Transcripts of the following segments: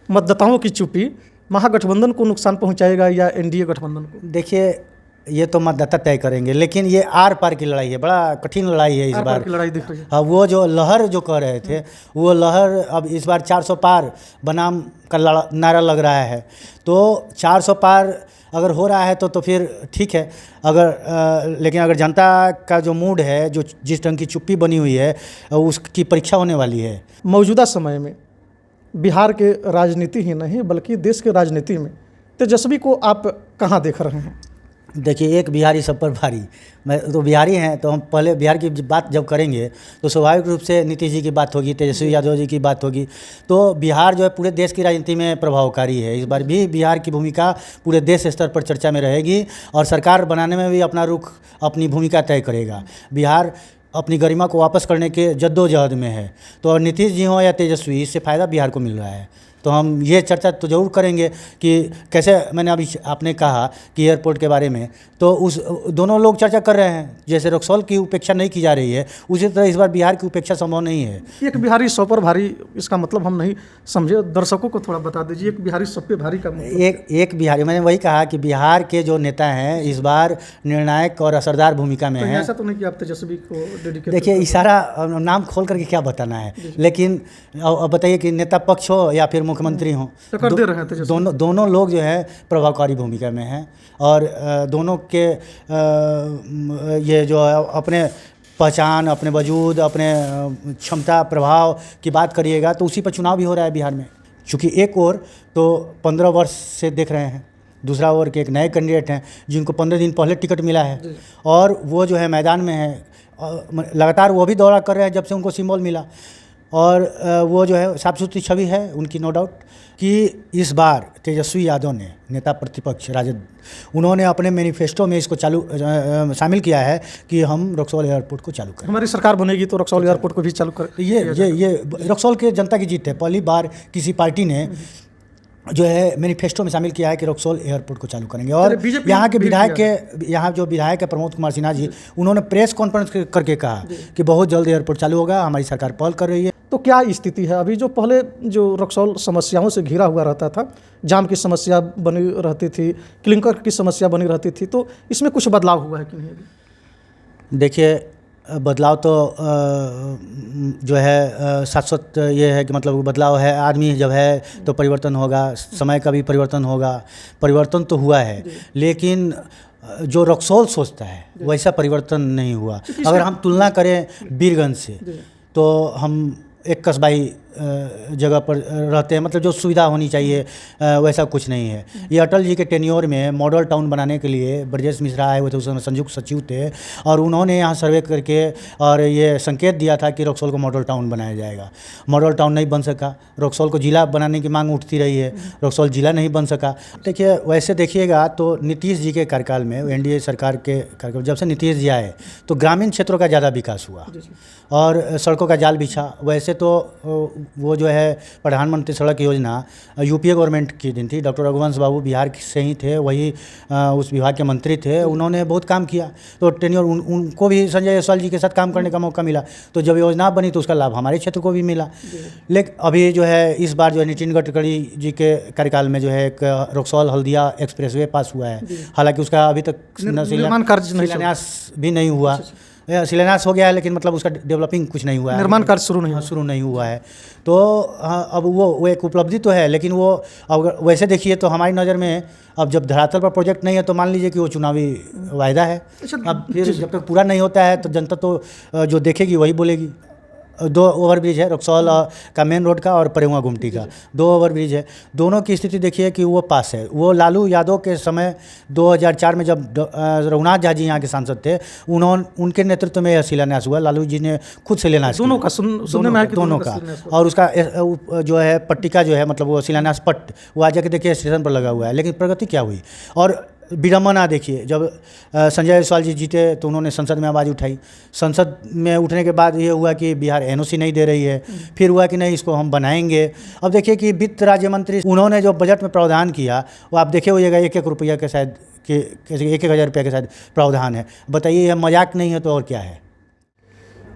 मतदाताओं की चुप्पी महागठबंधन को नुकसान पहुंचाएगा या एनडीए गठबंधन को? देखिए, ये तो मतदाता तय करेंगे, लेकिन ये आर पार की लड़ाई है, बड़ा कठिन लड़ाई है इस आर बार पार की लड़ाई दिख रही है। हाँ, वो जो लहर जो कह रहे थे, वो लहर अब इस बार 400 पार बनाम का नारा लग रहा है। तो 400 पार अगर हो रहा है तो फिर ठीक है। लेकिन अगर जनता का जो मूड है, जो जिस ढंग की चुप्पी बनी हुई है, उसकी परीक्षा होने वाली है। मौजूदा समय में बिहार के राजनीति ही नहीं बल्कि देश के राजनीति में तेजस्वी को आप कहाँ देख रहे हैं? देखिए, एक बिहारी सब पर भारी। मैं तो बिहारी हैं, तो हम पहले बिहार की बात जब करेंगे तो स्वाभाविक रूप से नीतीश जी की बात होगी, तेजस्वी यादव जी की बात होगी। तो बिहार जो है पूरे देश की राजनीति में प्रभावकारी है। इस बार भी बिहार की भूमिका पूरे देश स्तर पर चर्चा में रहेगी और सरकार बनाने में भी अपना रुख, अपनी भूमिका तय करेगा। बिहार अपनी गरिमा को वापस करने के जद्दोजहद में है। तो नीतीश जी हों या तेजस्वी, इससे फ़ायदा बिहार को मिल रहा है। तो हम ये चर्चा तो ज़रूर करेंगे कि कैसे, मैंने अभी आपने कहा कि एयरपोर्ट के बारे में, तो उस दोनों लोग चर्चा कर रहे हैं। जैसे रक्सौल की उपेक्षा नहीं की जा रही है, उसी तरह इस बार बिहार की उपेक्षा संभव नहीं है। एक बिहारी 100 पर भारी, इसका मतलब हम नहीं समझे, दर्शकों को थोड़ा बता दीजिए। एक बिहारी 100 पे भारी का मतलब? एक बिहारी, मैंने वही कहा कि बिहार के जो नेता हैं इस बार निर्णायक और असरदार भूमिका में हैं। ऐसा तो नहीं कि आप तेजस्वी को डेडिकेट? देखिए, इशारा नाम खोल करके क्या बताना है, लेकिन अब बताइए कि नेता पक्ष हो या फिर मुख्यमंत्री हों, टक्कर दे रहे हैं दोनों लोग जो है प्रभावकारी भूमिका में हैं। और दोनों के ये जो अपने पहचान, अपने वजूद, अपने क्षमता, प्रभाव की बात करिएगा तो उसी पर चुनाव भी हो रहा है बिहार में। चूँकि एक ओर तो 15 वर्ष से देख रहे हैं, दूसरा ओर के एक नए कैंडिडेट हैं जिनको 15 दिन पहले टिकट मिला है और वो जो है मैदान में है, लगातार वो भी दौरा कर रहे हैं जब से उनको सिंबल मिला। और वो जो है साफ सुथरी छवि है उनकी, नो डाउट, कि इस बार तेजस्वी यादव ने, नेता प्रतिपक्ष राजद, उन्होंने अपने मैनिफेस्टो में इसको शामिल किया है कि हम रक्सौल एयरपोर्ट को चालू करें। हमारी सरकार बनेगी तो रक्सौल एयरपोर्ट को भी चालू करें। ये रक्सौल के जनता की जीत है। पहली बार किसी पार्टी ने जो है मैनिफेस्टो में शामिल किया है कि रक्सौल एयरपोर्ट को चालू करेंगे। और यहाँ जो विधायक है प्रमोद कुमार सिन्हा जी, उन्होंने प्रेस कॉन्फ्रेंस करके कहा कि बहुत जल्द एयरपोर्ट चालू होगा, हमारी सरकार पहल कर रही है। तो क्या स्थिति है अभी? जो पहले जो रक्सौल समस्याओं से घिरा हुआ रहता था, जाम की समस्या बनी रहती थी, क्लिंकर की समस्या बनी रहती थी, तो इसमें कुछ बदलाव हुआ है कि नहीं? देखिए, बदलाव तो जो है शाश्वत ये है कि मतलब बदलाव है। आदमी जब है तो परिवर्तन होगा, समय का भी परिवर्तन होगा। परिवर्तन तो हुआ है, लेकिन जो रक्सौल सोचता है वैसा परिवर्तन नहीं हुआ। अगर हम तुलना करें बीरगंज से, तो हम एक कस्बाई जगह पर रहते हैं, मतलब जो सुविधा होनी चाहिए वैसा कुछ नहीं है। ये अटल जी के टेन्योर में मॉडल टाउन बनाने के लिए ब्रजेश मिश्रा आए हुए थे, उस समय संयुक्त सचिव थे, और उन्होंने यहाँ सर्वे करके और ये संकेत दिया था कि रक्सौल को मॉडल टाउन बनाया जाएगा। मॉडल टाउन नहीं बन सका। रक्सौल को जिला बनाने की मांग उठती रही है, रक्सौल जिला नहीं बन सका। देखिए, वैसे देखिएगा तो नीतीश जी के कार्यकाल में, एनडीए सरकार के कार्यकाल, जब से नीतीश जी आए तो ग्रामीण क्षेत्रों का ज़्यादा विकास हुआ और सड़कों का जाल बिछा। वैसे तो वो जो है प्रधानमंत्री सड़क योजना यूपीए गवर्नमेंट की दिन थी। डॉक्टर रघुवंश बाबू बिहार से ही थे, वही उस विभाग के मंत्री थे, उन्होंने बहुत काम किया। तो टेन्योर उनको भी संजय जायसवाल जी के साथ काम करने का मौका मिला। तो जब योजना बनी तो उसका लाभ हमारे क्षेत्र को भी मिला। लेकिन अभी जो है इस बार जो है नितिन गडकरी जी के कार्यकाल में जो है एक रक्सौल हल्दिया एक्सप्रेसवे पास हुआ है। हालांकि उसका अभी तक शिलान्यास भी नहीं हुआ। शिलान्यास हो गया है, लेकिन मतलब उसका डेवलपिंग कुछ नहीं हुआ है, निर्माण कार्य शुरू नहीं हुआ है। तो अब वो एक उपलब्धि तो है, लेकिन वो अगर वैसे देखिए तो हमारी नज़र में अब जब धरातल पर प्रोजेक्ट नहीं है तो मान लीजिए कि वो चुनावी वायदा है। अब फिर जब तक पूरा नहीं होता है तो जनता तो जो देखेगी वही बोलेगी। 2 ओवरब्रिज है रक्सौल का, मेन रोड का और परेवा गुमटी का 2 ओवरब्रिज है। दोनों की स्थिति देखिए कि वो पास है। वो लालू यादव के समय 2004 में जब रघुनाथ झा जी यहाँ के सांसद थे, उनके नेतृत्व में यह शिलान्यास हुआ। लालू जी ने खुद शिलान्यास दोनों का सुनने में दोनों का। और उसका जो है पट्टिका जो है, मतलब वो शिलान्यास पट्ट, वो आज जाके देखिए स्टेशन पर लगा हुआ है। लेकिन प्रगति क्या हुई? और विडम्बना देखिए, जब संजय जायसवाल जी जीते तो उन्होंने संसद में आवाज़ उठाई। संसद में उठने के बाद ये हुआ कि बिहार एनओसी नहीं दे रही है। फिर हुआ कि नहीं, इसको हम बनाएंगे। अब देखिए कि वित्त राज्य मंत्री उन्होंने जो बजट में प्रावधान किया, वो आप देखे होइएगा 1-1 रुपया के शायद, 1-1 हज़ार रुपये के शायद प्रावधान है। बताइए, यह मजाक नहीं है तो और क्या है?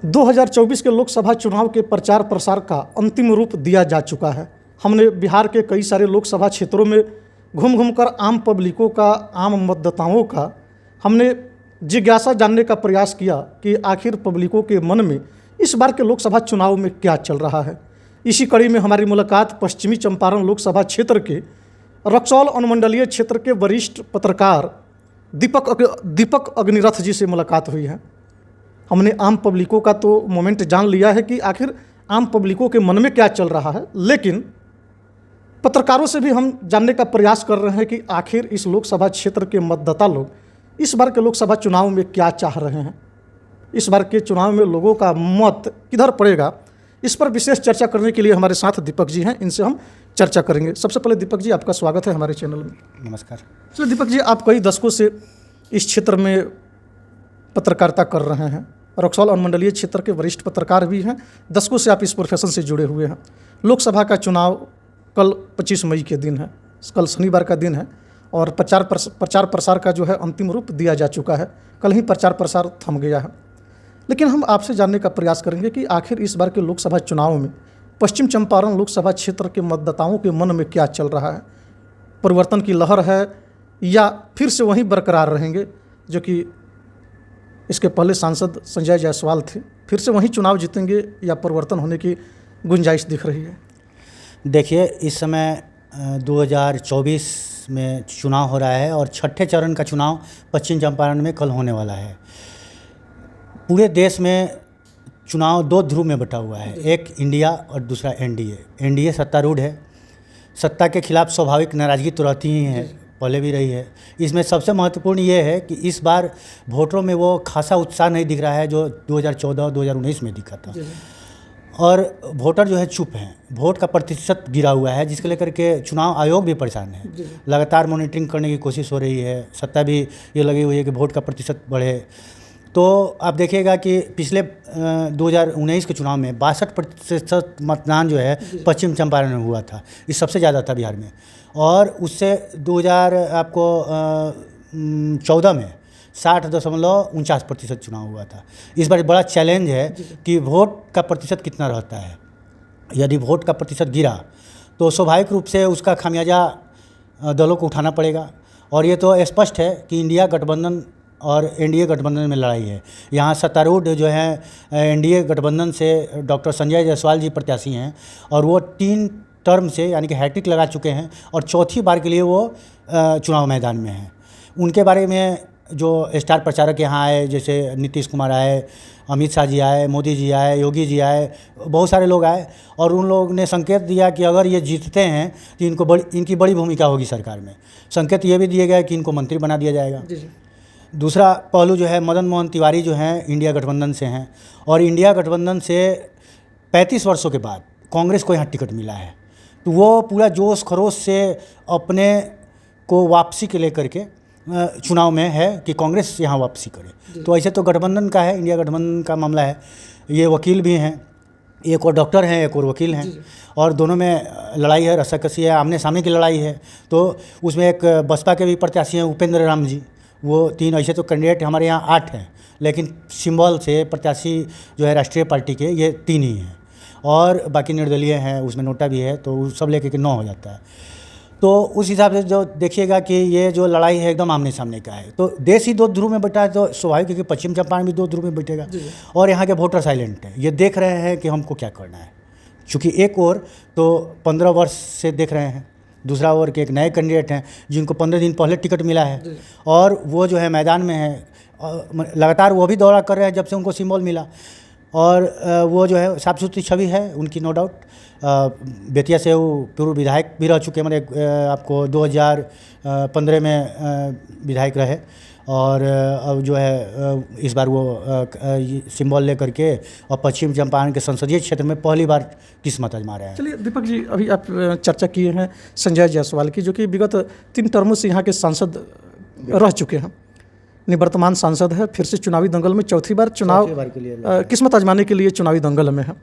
2024 के लोकसभा चुनाव के प्रचार प्रसार का अंतिम रूप दिया जा चुका है। हमने बिहार के कई सारे लोकसभा क्षेत्रों में घूम घूम कर आम पब्लिकों का, आम मतदाताओं का हमने जिज्ञासा जानने का प्रयास किया कि आखिर पब्लिकों के मन में इस बार के लोकसभा चुनाव में क्या चल रहा है। इसी कड़ी में हमारी मुलाकात पश्चिमी चंपारण लोकसभा क्षेत्र के रक्सौल अनुमंडलीय क्षेत्र के वरिष्ठ पत्रकार दीपक अग्निरथ जी से मुलाकात हुई है। हमने आम पब्लिकों का तो मोमेंट जान लिया है कि आखिर आम पब्लिकों के मन में क्या चल रहा है, लेकिन पत्रकारों से भी हम जानने का प्रयास कर रहे हैं कि आखिर इस लोकसभा क्षेत्र के मतदाता लोग इस बार के लोकसभा चुनाव में क्या चाह रहे हैं, इस बार के चुनाव में लोगों का मत किधर पड़ेगा। इस पर विशेष चर्चा करने के लिए हमारे साथ दीपक जी हैं, इनसे हम चर्चा करेंगे। सबसे पहले दीपक जी, आपका स्वागत है हमारे चैनल में। नमस्कार। चलिए दीपक जी, आप कई दशकों से इस क्षेत्र में पत्रकारिता कर रहे हैं, रक्सौल अनुमंडलीय क्षेत्र के वरिष्ठ पत्रकार भी हैं, दशकों से आप इस प्रोफेशन से जुड़े हुए हैं। लोकसभा का चुनाव कल 25 मई के दिन है, कल शनिवार का दिन है और प्रचार प्रसार का जो है अंतिम रूप दिया जा चुका है। कल ही प्रचार प्रसार थम गया है, लेकिन हम आपसे जानने का प्रयास करेंगे कि आखिर इस बार के लोकसभा चुनाव में पश्चिम चंपारण लोकसभा क्षेत्र के मतदाताओं के मन में क्या चल रहा है। परिवर्तन की लहर है या फिर से वहीं बरकरार रहेंगे जो कि इसके पहले सांसद संजय जायसवाल थे, फिर से वहीं चुनाव जीतेंगे या परिवर्तन होने की गुंजाइश दिख रही है। देखिए, इस समय 2024 में चुनाव हो रहा है और छठे चरण का चुनाव पश्चिम चंपारण में कल होने वाला है। पूरे देश में चुनाव दो ध्रुव में बटा हुआ है, एक इंडिया और दूसरा एनडीए। एनडीए सत्तारूढ़ है, सत्ता के खिलाफ स्वाभाविक नाराज़गी तो रहती ही है, पहले भी रही है। इसमें सबसे महत्वपूर्ण ये है कि इस बार वोटरों में वो खासा उत्साह नहीं दिख रहा है जो 2014 और 2019 में दिखा था, और वोटर जो है चुप हैं। वोट का प्रतिशत गिरा हुआ है, जिसके लेकर के चुनाव आयोग भी परेशान है। लगातार मॉनिटरिंग करने की कोशिश हो रही है, सत्ता भी ये लगी हुई है कि वोट का प्रतिशत बढ़े। तो आप देखिएगा कि पिछले 2019 के चुनाव में 62% मतदान जो है पश्चिम चंपारण में हुआ था, ये सबसे ज़्यादा था बिहार में। और उससे 2014 में 60.49% चुनाव हुआ था। इस बार बड़ा चैलेंज है कि वोट का प्रतिशत कितना रहता है। यदि वोट का प्रतिशत गिरा तो स्वाभाविक रूप से उसका खामियाजा दलों को उठाना पड़ेगा। और ये तो स्पष्ट है कि इंडिया गठबंधन और एनडीए गठबंधन में लड़ाई है। यहाँ सत्तारूढ़ जो है एनडीए गठबंधन से डॉक्टर संजय जायसवाल जी प्रत्याशी हैं और वो 3 टर्म से यानी कि हैट्रिक लगा चुके हैं और चौथी बार के लिए वो चुनाव मैदान में हैं। उनके बारे में जो स्टार प्रचारक यहाँ आए, जैसे नीतीश कुमार आए, अमित शाह जी आए, मोदी जी आए, योगी जी आए, बहुत सारे लोग आए और उन लोगों ने संकेत दिया कि अगर ये जीतते हैं तो इनकी बड़ी भूमिका होगी सरकार में। संकेत ये भी दिए गए कि इनको मंत्री बना दिया जाएगा। दूसरा पहलू जो है, मदन मोहन तिवारी जो हैं इंडिया गठबंधन से हैं और इंडिया गठबंधन से 35 वर्षों के बाद कांग्रेस को यहाँ टिकट मिला है, तो वो पूरा जोश खरोश से अपने को वापसी के लेकर के चुनाव में है कि कांग्रेस यहाँ वापसी करे। तो ऐसे तो गठबंधन का है, इंडिया गठबंधन का मामला है। ये वकील भी हैं, एक और डॉक्टर हैं, एक और वकील हैं और दोनों में लड़ाई है, रस्साकसी है, आमने सामने की लड़ाई है। तो उसमें एक बसपा के भी प्रत्याशी हैं उपेंद्र राम जी, वो 3। ऐसे तो कैंडिडेट हमारे यहाँ 8 हैं, लेकिन सिंबल से प्रत्याशी जो है राष्ट्रीय पार्टी के ये 3 ही हैं और बाकी निर्दलीय हैं, उसमें नोटा भी है, तो सब लेकर के 9 हो जाता है। तो उस हिसाब से जो देखिएगा कि ये जो लड़ाई है एकदम आमने सामने का है। तो देश ही 2 ध्रुव में बटा है, तो स्वाभाविक है कि पश्चिम चंपारण भी 2 ध्रुव में बैठेगा और यहाँ के वोटर साइलेंट हैं, ये देख रहे हैं कि हमको क्या करना है। चूँकि एक और तो 15 वर्ष से देख रहे हैं, दूसरा ओर के एक नए कैंडिडेट हैं जिनको 15 दिन पहले टिकट मिला है और वो जो है मैदान में है, लगातार वो भी दौरा कर रहे हैं जब से उनको सिंबल मिला। और वो जो है साफ सुथरी छवि है उनकी, नो डाउट। बेतिया से वो पूर्व विधायक भी रह चुके हैं, मतलब आपको 2015 में विधायक रहे और अब जो है इस बार वो सिंबल लेकर के और पश्चिम चंपारण के संसदीय क्षेत्र में पहली बार किस्मत आजमा रहे हैं। चलिए दीपक जी, अभी आप चर्चा किए हैं संजय जायसवाल की, जो कि विगत 3 टर्मों से यहाँ के सांसद रह चुके हैं, निवर्तमान सांसद है, फिर से चुनावी दंगल में चौथी बार किस्मत आजमाने के लिए चुनावी दंगल में है।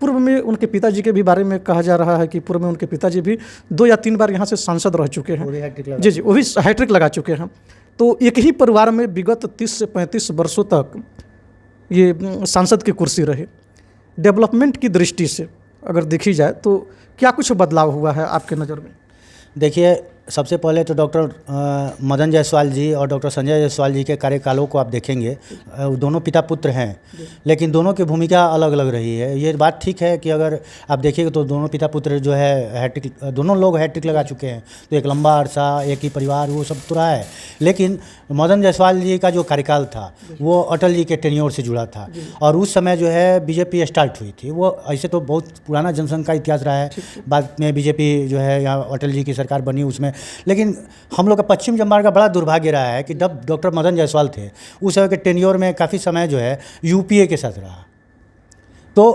पूर्व में उनके पिताजी के भी बारे में कहा जा रहा है कि पूर्व में उनके पिताजी भी 2 या 3 बार यहाँ से सांसद रह चुके हैं। जी, वो भी हैट्रिक लगा चुके हैं। तो एक ही परिवार में विगत 30 से 35 वर्षों तक ये सांसद की कुर्सी रही। डेवलपमेंट की दृष्टि से अगर देखी जाए तो क्या कुछ बदलाव हुआ है आपके नज़र में? देखिए, सबसे पहले तो डॉक्टर मदन जायसवाल जी और डॉक्टर संजय जायसवाल जी के कार्यकालों को आप देखेंगे, दोनों पिता पुत्र हैं, लेकिन दोनों की भूमिका अलग अलग रही है। ये बात ठीक है कि अगर आप देखिएगा तो दोनों पिता पुत्र जो है हैट्रिक, दोनों लोग हैट्रिक लगा चुके हैं, तो एक लंबा अरसा एक ही परिवार वो सब तो रहा है। लेकिन मदन जायसवाल जी का जो कार्यकाल था वो अटल जी के टेन्योर से जुड़ा था, और उस समय जो है बीजेपी स्टार्ट हुई थी। वो ऐसे तो बहुत पुराना जनसंघ का इतिहास रहा है, बाद में बीजेपी जो है यहाँ अटल जी की सरकार बनी उसमें। लेकिन हम लोग का पश्चिम चंपारण का बड़ा दुर्भाग्य रहा है कि जब डॉक्टर मदन जायसवाल थे उस समय के टेन्योर में काफ़ी समय जो है यूपीए के साथ रहा। तो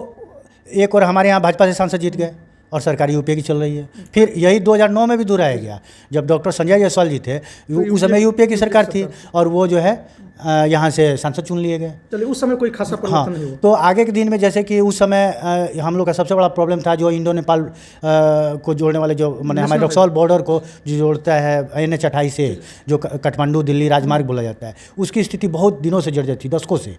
एक और हमारे यहाँ भाजपा से सांसद जीत गए और सरकार यूपीए की चल रही है। फिर यही 2009 में भी दोहराया गया, जब डॉक्टर संजय जायसवाल जी थे उस समय यूपीए की सरकार थी और वो जो है यहाँ से सांसद चुन लिए गए। चलिए, उस समय कोई खासा परिवर्तन नहीं हुआ। तो आगे के दिन में जैसे कि उस समय हम लोग का सबसे बड़ा प्रॉब्लम था जो इंडो नेपाल को जोड़ने वाले, जो मैंने हमारे रक्सौल बॉर्डर को जो जोड़ता है NH 28 से, जो काठमांडू दिल्ली राजमार्ग बोला जाता है, उसकी स्थिति बहुत दिनों से जर्जर थी, दशकों से।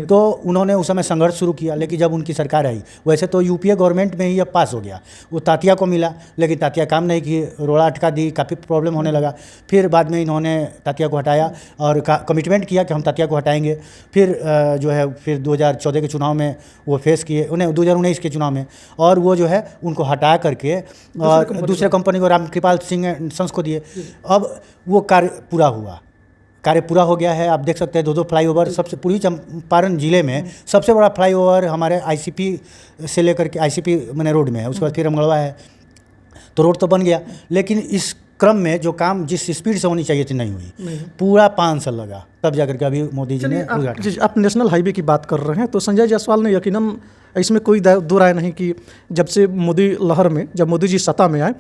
तो उन्होंने उस समय संघर्ष शुरू किया, लेकिन जब उनकी सरकार आई, वैसे तो यूपीए गवर्नमेंट में ही अब पास हो गया, वो तातिया को मिला, लेकिन तातिया काम नहीं की, रोड़ा अटका दी, काफ़ी प्रॉब्लम होने लगा। फिर बाद में इन्होंने तातिया को हटाया और कमिटमेंट किया कि हम तातिया को हटाएंगे। फिर जो है फिर 2014 के चुनाव में वो फेस किए, उन्हें 2019 के चुनाव में, और वो जो है उनको हटा करके और दूसरे कंपनी को रामकृपाल सिंह एंड सन्स को दिए। अब वो कार्य पूरा हो गया है। आप देख सकते हैं 2 फ्लाईओवर, सबसे पूर्वी चंपारण जिले में सबसे बड़ा फ्लाईओवर हमारे ICP से लेकर के ICP मैंने रोड में है, उसके बाद फिर रमगढ़वा है, तो रोड तो बन गया। लेकिन इस क्रम में जो काम जिस स्पीड से होनी चाहिए थी नहीं हुई, पूरा 5 साल लगा, तब जाकर के अभी मोदी जी ने उद्घाटन। आप नेशनल हाईवे की बात कर रहे हैं, तो संजय जायसवाल ने यकीनन, इसमें कोई दो राय नहीं कि जब से मोदी लहर में, जब मोदी जी सत्ता में आए,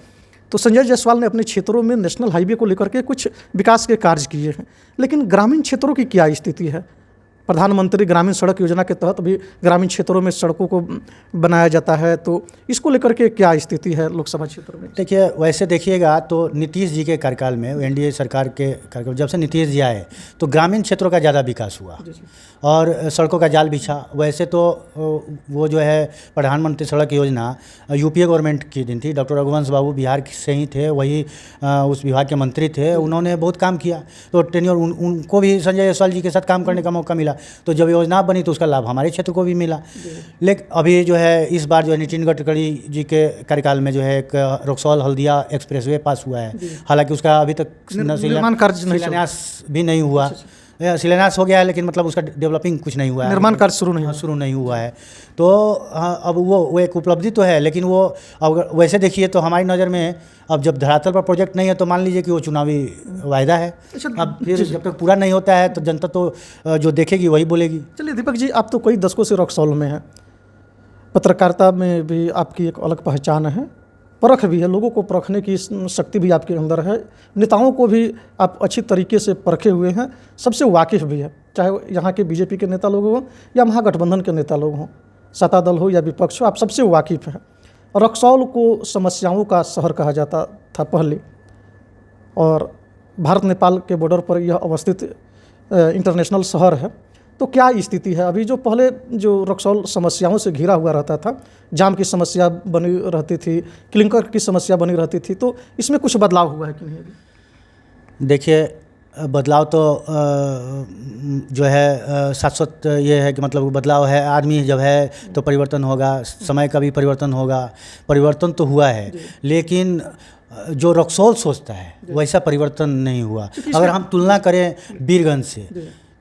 तो संजय जायसवाल ने अपने क्षेत्रों में नेशनल हाईवे को लेकर के कुछ विकास के कार्य किए हैं। लेकिन ग्रामीण क्षेत्रों की क्या स्थिति है? प्रधानमंत्री ग्रामीण सड़क योजना के तहत भी ग्रामीण क्षेत्रों में सड़कों को बनाया जाता है, तो इसको लेकर के क्या स्थिति है लोकसभा क्षेत्र में? देखिए, वैसे देखिएगा तो नीतीश जी के कार्यकाल में, NDA सरकार के कार्यकाल, जब से नीतीश जी आए तो ग्रामीण क्षेत्रों का ज़्यादा विकास हुआ और सड़कों का जाल बिछा। वैसे तो वो जो है प्रधानमंत्री सड़क योजना यूपीए गवर्नमेंट की दिन थी, डॉक्टर रघुवंश बाबू बिहार से ही थे, वही उस विभाग के मंत्री थे, उन्होंने बहुत काम किया। तो टेन्योर उनको भी संजय जायसवाल जी के साथ काम करने का मौका मिला, तो जब योजना बनी तो उसका लाभ हमारे क्षेत्र को भी मिला। लेकिन अभी जो है इस बार जो है नितिन गडकरी जी के कार्यकाल में जो है एक रक्सौल हल्दिया एक्सप्रेसवे पास हुआ है, हालांकि उसका अभी तक शिलान्यास भी नहीं हुआ। शिलान्यास हो गया है, लेकिन मतलब उसका डेवलपिंग कुछ नहीं हुआ है, निर्माण कार्य शुरू नहीं हुआ है। तो अब वो एक उपलब्धि तो है, लेकिन वो अगर वैसे देखिए तो हमारी नज़र में अब जब धरातल पर प्रोजेक्ट नहीं है तो मान लीजिए कि वो चुनावी वायदा है। अब फिर जब तक पूरा नहीं होता है तो जनता तो जो देखेगी वही बोलेगी। चलिए दीपक जी, आप तो कई दशकों से रक्सौल में हैं, पत्रकारिता में भी आपकी एक अलग पहचान है, परख भी है, लोगों को परखने की शक्ति भी आपके अंदर है, नेताओं को भी आप अच्छी तरीके से परखे हुए हैं, सबसे वाकिफ़ भी है, चाहे यहाँ के बीजेपी के नेता लोग हों या महागठबंधन के नेता लोग हों, सत्ता दल हो या विपक्ष हो, आप सबसे वाकिफ़ हैं। रक्सौल को समस्याओं का शहर कहा जाता था पहले, और भारत नेपाल के बॉर्डर पर यह अवस्थित इंटरनेशनल शहर है। तो क्या स्थिति है अभी? जो पहले जो रक्सौल समस्याओं से घिरा हुआ रहता था, जाम की समस्या बनी रहती थी, क्लिंकर की समस्या बनी रहती थी, तो इसमें कुछ बदलाव हुआ है कि नहीं अभी? देखिए, बदलाव तो जो है शाश्वत ये है कि मतलब बदलाव है, आदमी जब है तो परिवर्तन होगा, समय का भी परिवर्तन होगा, परिवर्तन तो हुआ है, लेकिन जो रक्सौल सोचता है वैसा परिवर्तन नहीं हुआ। अगर हम तुलना करें बीरगंज से,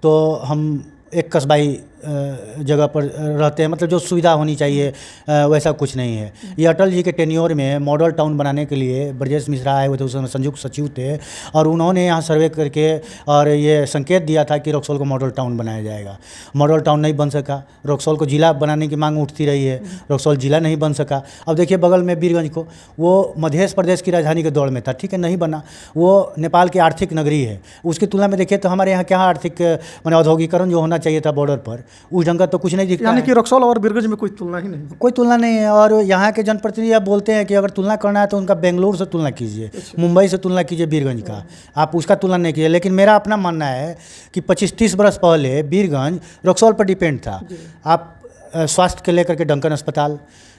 तो हम एक कस्बाई जगह पर रहते हैं, मतलब जो सुविधा होनी चाहिए वैसा कुछ नहीं है। ये अटल जी के टेन्योर में मॉडल टाउन बनाने के लिए ब्रजेश मिश्रा आए हुए थे, उस समय संयुक्त सचिव थे, और उन्होंने यहाँ सर्वे करके और ये संकेत दिया था कि रक्सौल को मॉडल टाउन बनाया जाएगा। मॉडल टाउन नहीं बन सका, रक्सौल को जिला बनाने की मांग उठती रही है, रक्सौल जिला नहीं बन सका। अब देखिए बगल में बीरगंज को, वो मध्य प्रदेश की राजधानी के दौड़ में था, ठीक है, नहीं बना, वो नेपाल की आर्थिक नगरी है, उसकी तुलना में देखिए तो हमारे यहाँ क्या आर्थिक माने औद्योगिकरण जो होना चाहिए था बॉर्डर पर, उस ढंग का तो कुछ नहीं दिखता। यानी कि रक्सौल और बीरगंज में कोई तुलना ही नहीं? कोई तुलना नहीं है। और यहाँ के जनप्रतिनिधि आप बोलते हैं कि अगर तुलना करना है तो उनका बेंगलुरु से तुलना कीजिए, मुंबई से तुलना कीजिए बीरगंज का, आप उसका तुलना नहीं कीजिए। लेकिन मेरा अपना मानना है कि 25-30 बरस पहले बीरगंज रक्सौल पर डिपेंड था। आप स्वास्थ्य के लेकर के डंकन अस्पताल,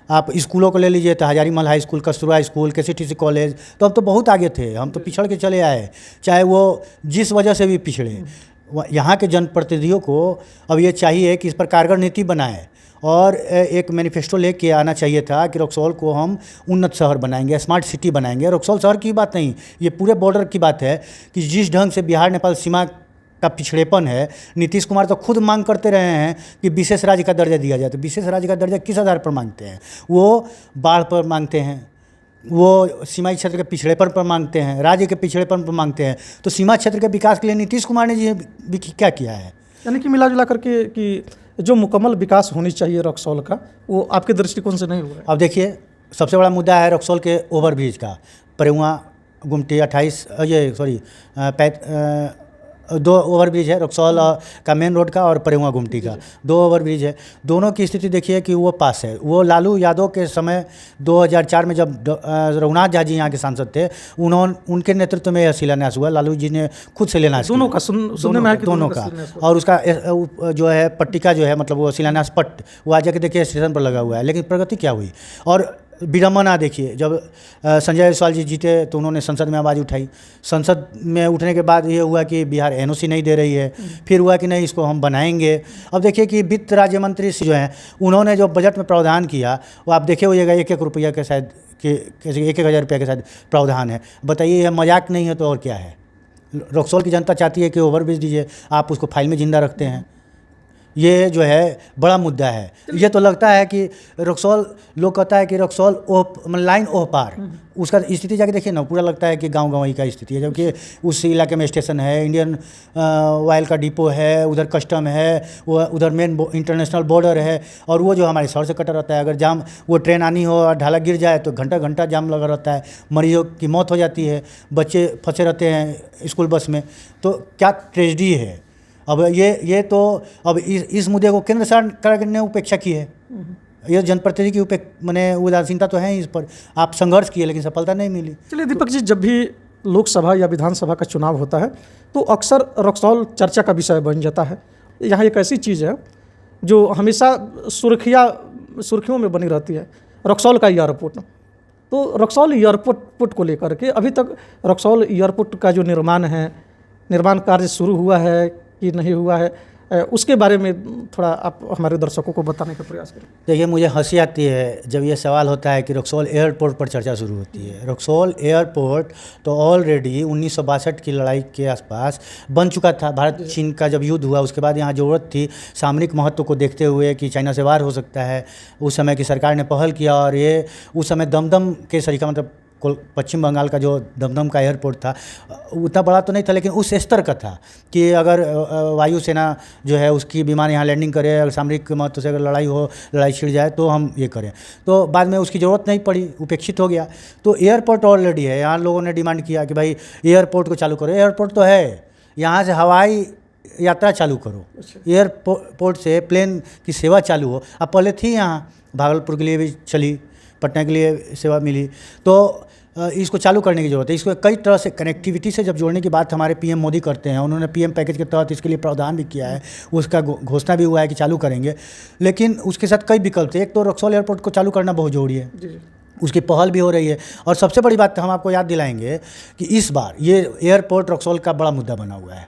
आप स्कूलों को ले लीजिए तो Hazarimal high school, Kasturba school, KCTC college, तो हम तो बहुत आगे थे, हम तो पिछड़ के चले आए, चाहे वो जिस वजह से भी पिछड़े। यहाँ के जनप्रतिनिधियों को अब ये चाहिए कि इस पर कारगर नीति बनाए और एक मैनिफेस्टो लेके आना चाहिए था कि रक्सौल को हम उन्नत शहर बनाएंगे, स्मार्ट सिटी बनाएंगे। रक्सौल शहर की बात नहीं, ये पूरे बॉर्डर की बात है कि जिस ढंग से बिहार नेपाल सीमा का पिछड़ेपन है, नीतीश कुमार तो खुद मांग करते रहे हैं कि विशेष राज्य का दर्जा दिया जाए। तो विशेष राज्य का दर्जा किस आधार पर मांगते हैं? वो बाढ़ पर मांगते हैं, वो सीमाई क्षेत्र के पिछड़ेपन पर मांगते हैं, राज्य के पिछड़ेपन पर मांगते हैं। तो सीमा क्षेत्र के विकास के लिए नीतीश कुमार ने जी भी क्या किया है? यानी कि मिला जुला करके कि जो मुकम्मल विकास होनी चाहिए रक्सौल का, वो आपके दृष्टिकोण से नहीं हुआ है। अब देखिए, सबसे बड़ा मुद्दा है रक्सौल के ओवरब्रिज का। परेवा गुमटी 28 दो ओवरब्रिज है रक्सौल का मेन रोड का और परेवा गुमटी का, 2 ओवरब्रिज है। दोनों की स्थिति देखिए कि वो पास है। वो लालू यादव के समय 2004 में जब रघुनाथ झा जी यहाँ के सांसद थे, उनके नेतृत्व में यह शिलान्यास हुआ। लालू जी ने खुद शिलान्यास दोनों का सुनने में आया कि दोनों का। और उसका जो है पट्टिका जो है, मतलब वो शिलान्यास पट्ट, वो आज जाके देखिए स्टेशन पर लगा हुआ है। लेकिन प्रगति क्या हुई? और विडम्बना देखिए, जब संजय जायसवाल जी जीते तो उन्होंने संसद में आवाज़ उठाई। संसद में उठने के बाद ये हुआ कि बिहार NOC नहीं दे रही है, फिर हुआ कि नहीं इसको हम बनाएंगे। अब देखिए कि वित्त राज्य मंत्री जो हैं, उन्होंने जो बजट में प्रावधान किया, वो आप देखे होइएगा 1-1 रुपया के शायद कि 1,000 रुपया के शायद प्रावधान है। बताइए, यह मजाक नहीं है तो और क्या है? रक्सौल की जनता चाहती है कि ओवरब्रिज दीजिए, आप उसको फाइल में जिंदा रखते हैं। ये जो है बड़ा मुद्दा है। ये तो लगता है कि रक्सौल, लोग कहता है कि रक्सौल लाइन ओह पार, उसका स्थिति जाके देखिए ना, पूरा लगता है कि गाँव ही का स्थिति है। जबकि उस इलाके में स्टेशन है, इंडियन ऑयल का डिपो है, उधर कस्टम है, वो उधर मेन इंटरनेशनल बॉर्डर है। और वो जो हमारे शहर से कटा रहता है, अगर जाम, वो ट्रेन आनी हो और ढाला गिर जाए तो घंटा जाम लगा रहता है, मरीजों की मौत हो जाती है, बच्चे फंसे रहते हैं स्कूल बस में। तो क्या ट्रेजेडी है। अब ये तो अब इस मुद्दे को केंद्र सरकार ने उपेक्षा की है। ये जनप्रतिनिधि की मैंने उदासीनता तो है इस पर। आप संघर्ष किए लेकिन सफलता नहीं मिली। चलिए दीपक जी, जब भी लोकसभा या विधानसभा का चुनाव होता है तो अक्सर रक्सौल चर्चा का विषय बन जाता है। यहाँ एक ऐसी चीज़ है जो हमेशा सुर्खियों में बनी रहती है, रक्सौल का एयरपोर्ट। तो रक्सौल एयरपोर्ट को लेकर के अभी तक रक्सौल एयरपोर्ट का जो निर्माण कार्य शुरू हुआ है कि नहीं हुआ है, उसके बारे में थोड़ा आप हमारे दर्शकों को बताने का प्रयास करें। देखिए, मुझे हंसी आती है जब ये सवाल होता है कि रक्सौल एयरपोर्ट पर चर्चा शुरू होती है। रक्सौल एयरपोर्ट तो ऑलरेडी 1962 की लड़ाई के आसपास बन चुका था। भारत चीन का जब युद्ध हुआ, उसके बाद यहाँ ज़रूरत थी सामरिक महत्व को देखते हुए कि चाइना से वार हो सकता है। उस समय की सरकार ने पहल किया और ये उस समय दमदम के सरीका, मतलब पश्चिम बंगाल का जो दमदम का एयरपोर्ट था, उतना बड़ा तो नहीं था लेकिन उस स्तर का था कि अगर वायुसेना जो है उसकी विमान यहाँ लैंडिंग करे, अगर सामरिक महत्व से अगर लड़ाई छिड़ जाए तो हम ये करें। तो बाद में उसकी ज़रूरत नहीं पड़ी, उपेक्षित हो गया। तो एयरपोर्ट ऑलरेडी है, यहाँ लोगों ने डिमांड किया कि भाई एयरपोर्ट को चालू करो। एयरपोर्ट तो है, यहाँ से हवाई यात्रा चालू करो, एयरपोर्ट से प्लेन की सेवा चालू हो। अब पहले थी यहाँ, भागलपुर के लिए भी चली, पटना के लिए सेवा मिली, तो इसको चालू करने की ज़रूरत है। इसको कई तरह से कनेक्टिविटी से जब जोड़ने की बात हमारे PM मोदी करते हैं, उन्होंने PM पैकेज के तहत इसके लिए प्रावधान भी किया है, उसका घोषणा भी हुआ है कि चालू करेंगे। लेकिन उसके साथ कई विकल्प थे। एक तो रक्सौल एयरपोर्ट को चालू करना बहुत ज़रूरी है, उसकी पहल भी हो रही है। और सबसे बड़ी बात हम आपको याद दिलाएंगे कि इस बार ये एयरपोर्ट रक्सौल का बड़ा मुद्दा बना हुआ है।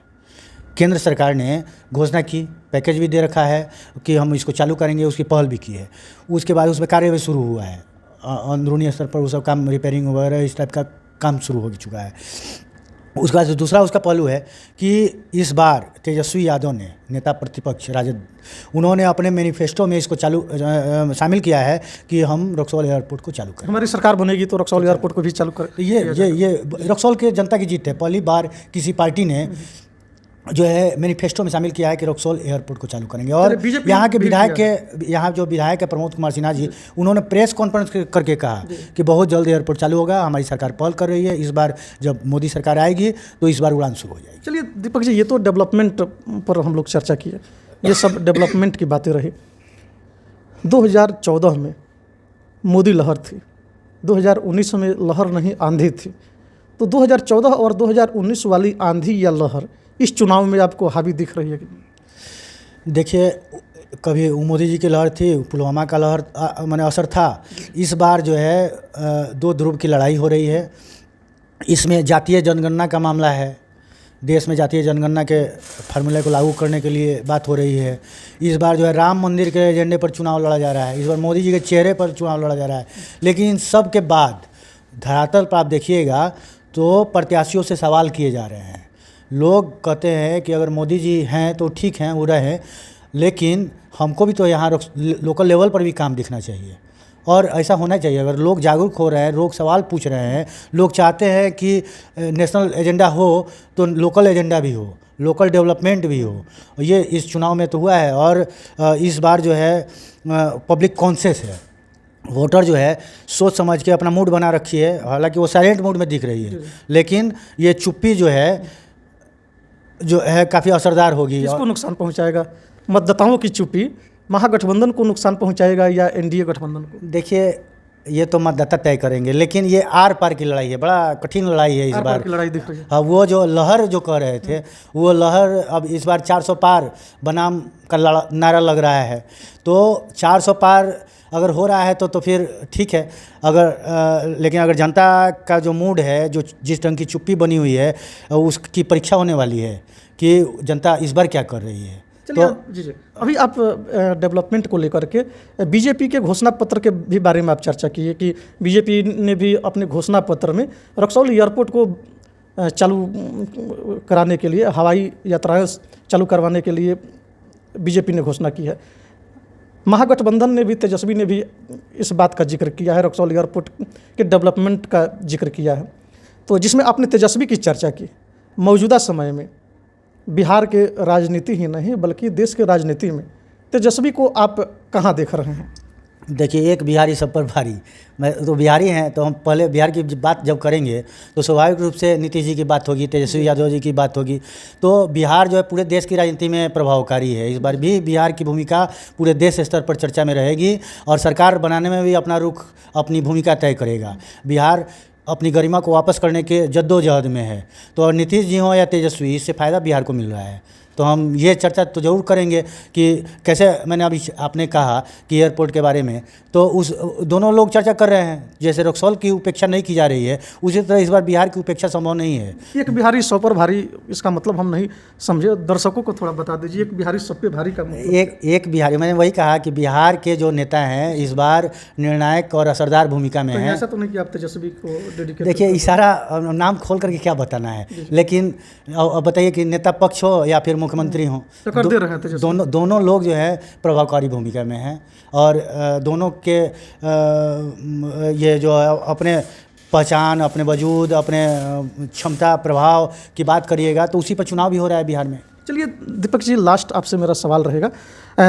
केंद्र सरकार ने घोषणा की, पैकेज भी दे रखा है कि हम इसको चालू करेंगे, उसकी पहल भी की है। उसके बाद उसमें कार्य भी शुरू हुआ है, अंदरूनी स्तर पर वो सब काम, रिपेयरिंग वगैरह इस टाइप का काम शुरू हो चुका है। उसके बाद दूसरा उसका पहलू है कि इस बार तेजस्वी यादव ने, नेता प्रतिपक्ष राजद, उन्होंने अपने मैनिफेस्टो में इसको शामिल किया है कि हम रक्सौल एयरपोर्ट को चालू करें। हमारी सरकार बनेगी तो रक्सौल एयरपोर्ट को भी चालू करें। ये रक्सौल के जनता की जीत है। पहली बार किसी पार्टी ने जो है मैनिफेस्टो में शामिल किया है कि रक्सौल एयरपोर्ट को चालू करेंगे। और यहाँ के विधायक है प्रमोद कुमार सिन्हा जी, उन्होंने प्रेस कॉन्फ्रेंस करके कहा कि बहुत जल्द एयरपोर्ट चालू होगा, हमारी सरकार पहल कर रही है, इस बार जब मोदी सरकार आएगी तो इस बार उड़ान शुरू हो जाएगी। चलिए दीपक जी, ये तो डेवलपमेंट पर हम लोग चर्चा किए, ये सब डेवलपमेंट की बातें रही। 2014 में मोदी लहर थी, 2019 में लहर नहीं आंधी थी। तो 2014 और 2019 वाली आंधी या लहर इस चुनाव में आपको हावी दिख रही है कि? देखिए, कभी मोदी जी की लहर थी, पुलवामा का लहर माने असर था। इस बार जो है दो ध्रुव की लड़ाई हो रही है। इसमें जातीय जनगणना का मामला है। देश में जातीय जनगणना के फार्मूले को लागू करने के लिए बात हो रही है। इस बार जो है राम मंदिर के एजेंडे पर चुनाव लड़ा जा रहा है। इस बार मोदी जी के चेहरे पर चुनाव लड़ा जा रहा है। लेकिन इन सब के बाद धरातल पर आप देखिएगा तो प्रत्याशियों से सवाल किए जा रहे हैं। लोग कहते हैं कि अगर मोदी जी हैं तो ठीक हैं, वो रहें, लेकिन हमको भी तो यहाँ लोकल लेवल पर भी काम दिखना चाहिए और ऐसा होना चाहिए। अगर लोग जागरूक हो रहे हैं, लोग सवाल पूछ रहे हैं, लोग चाहते हैं कि नेशनल एजेंडा हो तो लोकल एजेंडा भी हो, लोकल डेवलपमेंट भी हो। ये इस चुनाव में तो हुआ है। और इस बार जो है पब्लिक कॉन्शियस है। वोटर जो है सोच समझ के अपना मूड बना रखी है। हालांकि वो साइलेंट मूड में दिख रही है, लेकिन ये चुप्पी जो है काफ़ी असरदार होगी। किसको नुकसान पहुंचाएगा? मतदाताओं की चुप्पी महागठबंधन को नुकसान पहुंचाएगा या एनडीए गठबंधन को? देखिए, ये तो मतदाता तय करेंगे, लेकिन ये आर पार की लड़ाई है, बड़ा कठिन लड़ाई है इस बार की लड़ाई दिख रही है। हाँ, वो जो लहर जो कह रहे थे, वो लहर अब इस बार 400 पार बनाम का नारा लग रहा है। तो 400 पार अगर हो रहा है तो फिर ठीक है। लेकिन अगर जनता का जो मूड है, जो जिस ढंग की चुप्पी बनी हुई है, उसकी परीक्षा होने वाली है कि जनता इस बार क्या कर रही है। तो जी अभी आप डेवलपमेंट को लेकर के बीजेपी के घोषणा पत्र के भी बारे में आप चर्चा की है कि बीजेपी ने भी अपने घोषणा पत्र में रक्सौल एयरपोर्ट को चालू कराने के लिए, हवाई यात्राएं चालू करवाने के लिए बीजेपी ने घोषणा की है। महागठबंधन ने भी, तेजस्वी ने भी इस बात का जिक्र किया है, रक्सौल एयरपोर्ट के डेवलपमेंट का जिक्र किया है। तो जिसमें आपने तेजस्वी की चर्चा की, मौजूदा समय में बिहार के राजनीति ही नहीं बल्कि देश के राजनीति में तेजस्वी को आप कहाँ देख रहे हैं? देखिए, एक बिहारी सब पर भारी। मैं तो बिहारी हैं, तो हम पहले बिहार की बात जब करेंगे तो स्वाभाविक रूप से नीतीश जी की बात होगी, तेजस्वी यादव जी की बात होगी। तो बिहार जो है पूरे देश की राजनीति में प्रभावकारी है। इस बार भी बिहार की भूमिका पूरे देश स्तर पर चर्चा में रहेगी और सरकार बनाने में भी अपना रुख, अपनी भूमिका तय करेगा। बिहार अपनी गरिमा को वापस करने के जद्दोजहद में है। तो नीतीश जी हों या तेजस्वी, इससे फ़ायदा बिहार को मिल रहा है। तो हम ये चर्चा तो ज़रूर करेंगे कि कैसे, मैंने अभी आपने कहा कि एयरपोर्ट के बारे में, तो उस दोनों लोग चर्चा कर रहे हैं। जैसे रक्सौल की उपेक्षा नहीं की जा रही है, उसी तरह इस बार बिहार की उपेक्षा संभव नहीं है। एक बिहारी 100 पर भारी, इसका मतलब हम नहीं समझे, दर्शकों को थोड़ा बता दीजिए। एक बिहारी 100 पे भारी का मतलब? एक बिहारी, मैंने वही कहा कि बिहार के जो नेता हैं इस बार निर्णायक और असरदार भूमिका में हैं। ऐसा तो नहीं कि आप तेजस्वी को डेडिकेट? देखिए, इशारा नाम खोल करके क्या बताना है, लेकिन अब बताइए कि नेता पक्ष हो या फिर मुख्यमंत्री हों, टक्कर दे रहे हैं। दोनों लोग जो है प्रभावकारी भूमिका में हैं। और दोनों के ये जो है अपने पहचान, अपने वजूद, अपने क्षमता, प्रभाव की बात करिएगा तो उसी पर चुनाव भी हो रहा है बिहार में। चलिए दीपक जी, लास्ट आपसे मेरा सवाल रहेगा,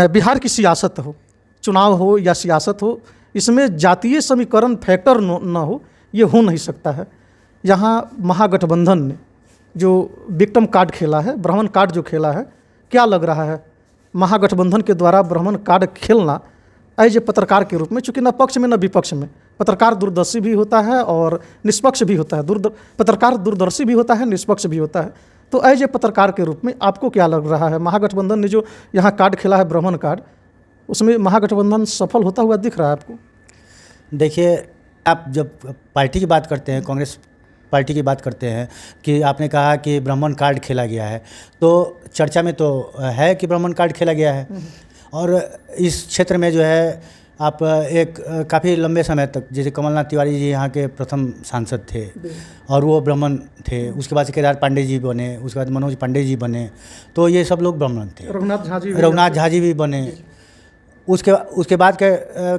बिहार की सियासत हो, चुनाव हो या सियासत हो, इसमें जातीय समीकरण फैक्टर न हो, ये हो नहीं सकता है। यहाँ महागठबंधन ने जो विक्टिम कार्ड खेला है, ब्राह्मण कार्ड जो खेला है, क्या लग रहा है महागठबंधन के द्वारा ब्राह्मण कार्ड खेलना एज ए पत्रकार के रूप में, चूँकि न पक्ष में न विपक्ष में, पत्रकार दूरदर्शी भी होता है और निष्पक्ष भी होता है, पत्रकार दूरदर्शी भी होता है, निष्पक्ष भी होता है, तो एज ए पत्रकार के रूप में आपको क्या लग रहा है? महागठबंधन ने जो यहाँ कार्ड खेला है, ब्राह्मण कार्ड, उसमें महागठबंधन सफल होता हुआ दिख रहा है आपको? देखिए, आप जब पार्टी की बात करते हैं, कांग्रेस पार्टी की बात करते हैं कि आपने कहा कि ब्राह्मण कार्ड खेला गया है, तो चर्चा में तो है कि ब्राह्मण कार्ड खेला गया है। और इस क्षेत्र में जो है आप एक काफ़ी लंबे समय तक, जैसे कमलनाथ तिवारी जी यहाँ के प्रथम सांसद थे और वो ब्राह्मण थे, उसके बाद से केदार पांडे जी बने, उसके बाद मनोज पांडे जी बने, तो ये सब लोग ब्राह्मण थे। रघुनाथ झा जी भी बने। उसके बाद के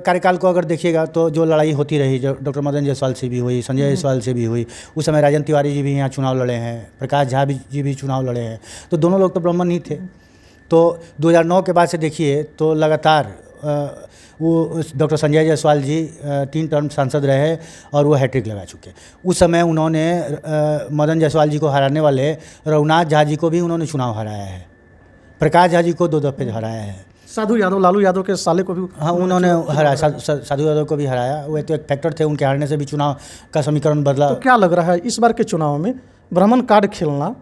कार्यकाल को अगर देखिएगा तो जो लड़ाई होती रही, जो डॉक्टर मदन जायसवाल से भी हुई, संजय जायसवाल से भी हुई, उस समय राजन तिवारी जी भी यहाँ चुनाव लड़े हैं, प्रकाश झा जी भी चुनाव लड़े हैं, तो दोनों लोग तो ब्राह्मण ही थे। तो 2009 के बाद से देखिए तो लगातार वो डॉक्टर संजय जायसवाल जी 3 टर्म सांसद रहे और वो हैट्रिक लगा चुके। उस समय उन्होंने मदन जायसवाल जी को हराने वाले रघुनाथ झा जी को भी उन्होंने चुनाव हराया है, प्रकाश झा जी को 2 दफ़े हराया है, साधु यादव, लालू यादव के साले को भी, हाँ, उन्होंने हराया, साधु यादव को भी हराया। वो तो एक फैक्टर थे, उनके हारने से भी चुनाव का समीकरण बदला। तो क्या लग रहा है इस बार के चुनाव में ब्राह्मण कार्ड खेलना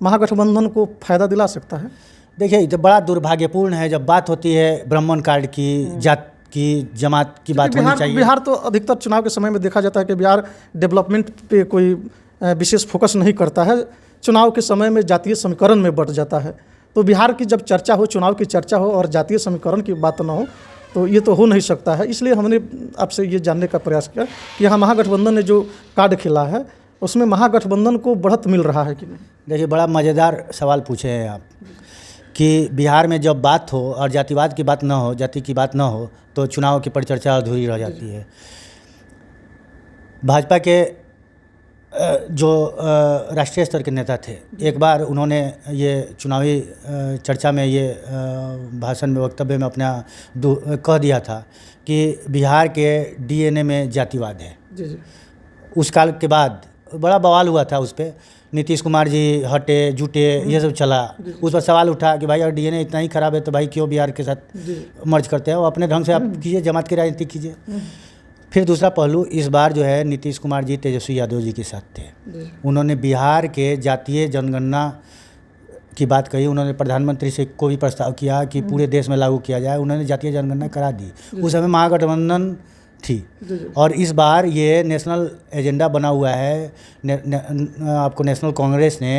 महागठबंधन को फायदा दिला सकता है? देखिए ये तो बड़ा दुर्भाग्यपूर्ण है जब बात होती है ब्राह्मण कार्ड की, जात की, जमात की बात होनी चाहिए। बिहार तो अधिकतर चुनाव के समय में देखा जाता है कि बिहार डेवलपमेंट पे कोई विशेष फोकस नहीं करता है। चुनाव के समय में जातीय समीकरण में बढ़ जाता है। तो बिहार की जब चर्चा हो, चुनाव की चर्चा हो और जातीय समीकरण की बात ना हो तो ये तो हो नहीं सकता है। इसलिए हमने आपसे ये जानने का प्रयास किया कि यहाँ महागठबंधन ने जो कार्ड खेला है उसमें महागठबंधन को बढ़त मिल रहा है कि नहीं। देखिए बड़ा मज़ेदार सवाल पूछे हैं आप कि बिहार में जब बात हो और जातिवाद की बात ना हो, जाति की बात ना हो तो चुनाव की परिचर्चा अधूरी रह जाती है। भाजपा के जो राष्ट्रीय स्तर के नेता थे, एक बार उन्होंने ये चुनावी चर्चा में ये भाषण में, वक्तव्य में अपना कह दिया था कि बिहार के डीएनए में जातिवाद है। जी। उस काल के बाद बड़ा बवाल हुआ था उस पर, नीतीश कुमार जी हटे जुटे ये सब चला। उस पर सवाल उठा कि भाई अगर डीएनए इतना ही खराब है तो भाई क्यों बिहार के साथ मर्ज करते हैं, वो अपने ढंग से आप कीजिए, जमात की राजनीति कीजिए। फिर दूसरा पहलू, इस बार जो है नीतीश कुमार जी तेजस्वी यादव जी के साथ थे। उन्होंने बिहार के जातीय जनगणना की बात कही। उन्होंने प्रधानमंत्री से को भी प्रस्ताव किया कि पूरे देश में लागू किया जाए। उन्होंने जातीय जनगणना करा दी। उस समय महागठबंधन थी और इस बार ये नेशनल एजेंडा बना हुआ है। आपको नेशनल कांग्रेस ने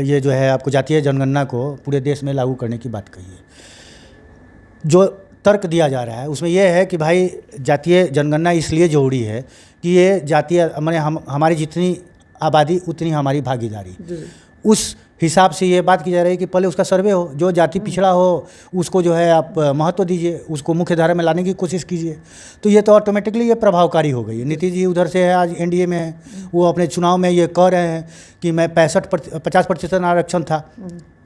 ये जो है आपको जातीय जनगणना को पूरे देश में लागू करने की बात कही है। जो तर्क दिया जा रहा है उसमें यह है कि भाई जातीय जनगणना इसलिए ज़रूरी है कि ये जातीय माने हमारी जितनी आबादी उतनी हमारी भागीदारी, उस हिसाब से ये बात की जा रही है कि पहले उसका सर्वे हो, जो जाति पिछड़ा हो उसको जो है आप महत्व दीजिए, उसको मुख्य धारा में लाने की कोशिश कीजिए। तो ये तो ऑटोमेटिकली ये प्रभावकारी हो गई है। नीतीश जी उधर से है, आज एनडीए में है, वो अपने चुनाव में ये कह रहे हैं कि मैं 50% आरक्षण था,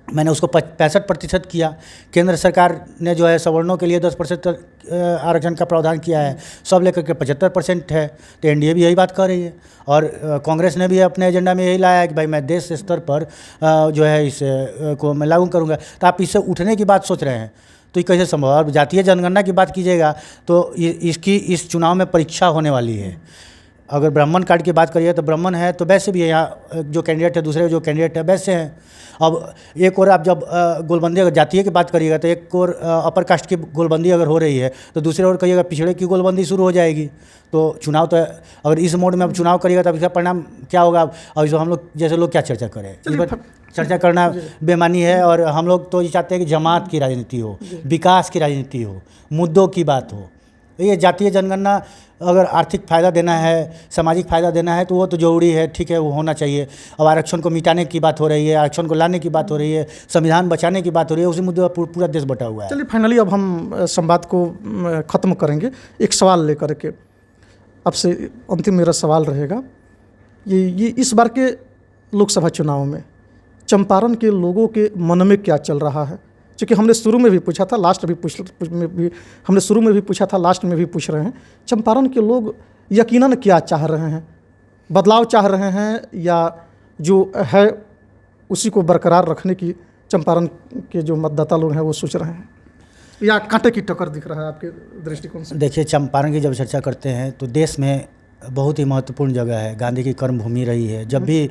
मैंने उसको 65% किया। केंद्र सरकार ने जो है सवर्णों के लिए 10% आरक्षण का प्रावधान किया है, सब लेकर के 75% है। तो एनडीए भी यही बात कर रही है और कांग्रेस ने भी अपने एजेंडा में यही लाया है कि भाई मैं देश स्तर पर जो है इस को मैं लागू करूँगा। तो आप इससे उठने की बात सोच रहे हैं तो ये कैसे संभव है? और जातीय जनगणना की बात कीजिएगा तो इसकी इस चुनाव में परीक्षा होने वाली है। अगर ब्राह्मण कार्ड की बात करिए तो ब्राह्मण है तो वैसे भी है, यहाँ जो कैंडिडेट है, दूसरे जो कैंडिडेट है वैसे हैं। अब एक और आप जब गोलबंदी अगर जातीय की बात करिएगा तो एक और अपर कास्ट की गोलबंदी अगर हो रही है तो दूसरे ओर कहिएगा पिछड़े की गोलबंदी शुरू हो जाएगी। तो चुनाव तो अगर इस मोड में अब चुनाव करिएगा तो इसका परिणाम क्या होगा? और जो हम लोग जैसे लोग क्या चर्चा करें, इस पर चर्चा करना बेमानी है। और हम लोग तो ये चाहते हैं कि जमात की राजनीति हो, विकास की राजनीति हो, मुद्दों की बात हो। ये जातीय जनगणना अगर आर्थिक फ़ायदा देना है, सामाजिक फ़ायदा देना है तो वो तो ज़रूरी है, ठीक है, वो होना चाहिए। अब आरक्षण को मिटाने की बात हो रही है, आरक्षण को लाने की बात हो रही है, संविधान बचाने की बात हो रही है, उसी मुद्दे पर पूरा देश बटा हुआ है। चलिए फाइनली अब हम संवाद को ख़त्म करेंगे एक सवाल लेकर के। आपसे अंतिम मेरा सवाल रहेगा, ये इस बार के लोकसभा चुनाव में चंपारण के लोगों के मन में क्या चल रहा है? क्योंकि हमने शुरू में भी पूछा था, लास्ट में भी हमने शुरू में भी पूछा था, लास्ट में भी पूछ रहे हैं, चंपारण के लोग यकीनन क्या चाह रहे हैं? बदलाव चाह रहे हैं या जो है उसी को बरकरार रखने की चंपारण के जो मतदाता लोग हैं वो सोच रहे हैं, या कांटे की टक्कर दिख रहा है आपके दृष्टिकोण से? देखिए, चंपारण की जब चर्चा करते हैं तो देश में बहुत ही महत्वपूर्ण जगह है, गांधी की कर्मभूमि रही है। जब भी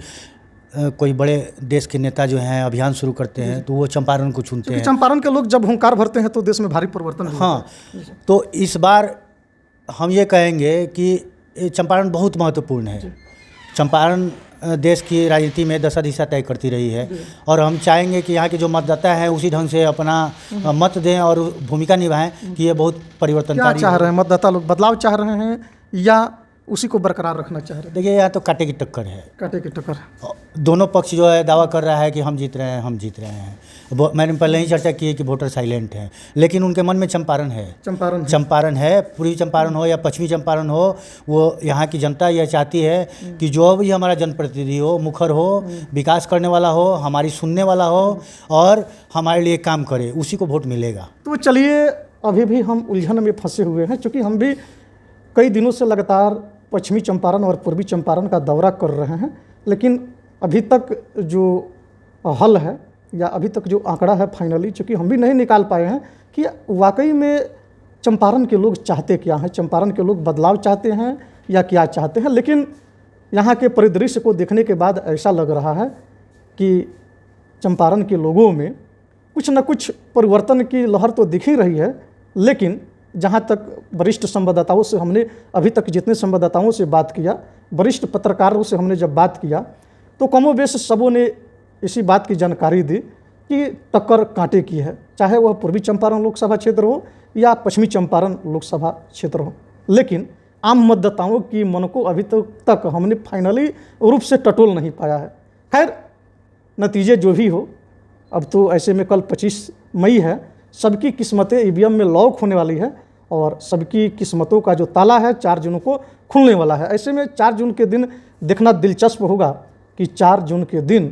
कोई बड़े देश के नेता जो हैं अभियान शुरू करते हैं तो वो चंपारण को चुनते हैं। चंपारण के लोग जब हुंकार भरते हैं तो देश में भारी परिवर्तन होता है। हाँ, तो इस बार हम ये कहेंगे कि चंपारण बहुत महत्वपूर्ण है। चंपारण देश की राजनीति में दशा दिशा तय करती रही है और हम चाहेंगे कि यहाँ के जो मतदाता हैं उसी ढंग से अपना मत दें और भूमिका निभाएं कि ये बहुत परिवर्तनकारी। क्या चाह रहे हैं मतदाता लोग? बदलाव चाह रहे हैं या उसी को बरकरार रखना चाह रहे हैं? देखिए, यहाँ तो कांटे की टक्कर है, कांटे की टक्कर। दोनों पक्ष जो है दावा कर रहा है कि हम जीत रहे हैं, हम जीत रहे हैं। मैंने पहले ही चर्चा की है कि वोटर साइलेंट हैं, लेकिन उनके मन में चंपारण है। चंपारण है, पूर्वी चंपारण हो या पश्चिमी चंपारण हो, वो यहाँ की जनता यह चाहती है कि जो भी हमारा जनप्रतिनिधि हो, मुखर हो, विकास करने वाला हो, हमारी सुनने वाला हो और हमारे लिए काम करे, उसी को वोट मिलेगा। तो चलिए, अभी भी हम उलझन में फंसे हुए हैं, क्योंकि हम भी कई दिनों से लगातार पश्चिमी चंपारण और पूर्वी चंपारण का दौरा कर रहे हैं, लेकिन अभी तक जो हल है या अभी तक जो आंकड़ा है फाइनली, चूँकि हम भी नहीं निकाल पाए हैं कि वाकई में चंपारण के लोग चाहते क्या हैं, चंपारण के लोग बदलाव चाहते हैं या क्या चाहते हैं। लेकिन यहाँ के परिदृश्य को देखने के बाद ऐसा लग रहा है कि चंपारण के लोगों में कुछ न कुछ परिवर्तन की लहर तो दिख ही रही है, लेकिन जहाँ तक वरिष्ठ संवाददाताओं से हमने अभी तक जितने संवाददाताओं से बात किया, वरिष्ठ पत्रकारों से हमने जब बात किया, तो कमोबेश सबों ने इसी बात की जानकारी दी कि टक्कर कांटे की है, चाहे वह पूर्वी चंपारण लोकसभा क्षेत्र हो या पश्चिमी चंपारण लोकसभा क्षेत्र हो। लेकिन आम मतदाताओं की मन को अभी तक हमने फाइनली रूप से टटोल नहीं पाया है। खैर, नतीजे जो भी हो, अब तो ऐसे में कल 25 मई है, सबकी किस्मतें ईवीएम में लॉक होने वाली है और सबकी किस्मतों का जो ताला है 4 जून को खुलने वाला है। ऐसे में 4 जून के दिन देखना दिलचस्प होगा कि 4 जून के दिन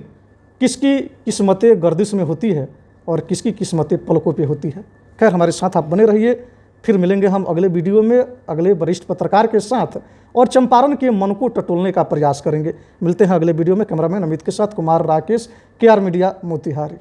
किसकी किस्मतें गर्दिश में होती है और किसकी किस्मतें पलकों पे होती है। खैर, हमारे साथ आप बने रहिए, फिर मिलेंगे हम अगले वीडियो में अगले वरिष्ठ पत्रकार के साथ और चंपारण के मन को टटोलने का प्रयास करेंगे। मिलते हैं अगले वीडियो में। कैमरामैन अमित के साथ कुमार राकेश, KR मीडिया, मोतिहारी।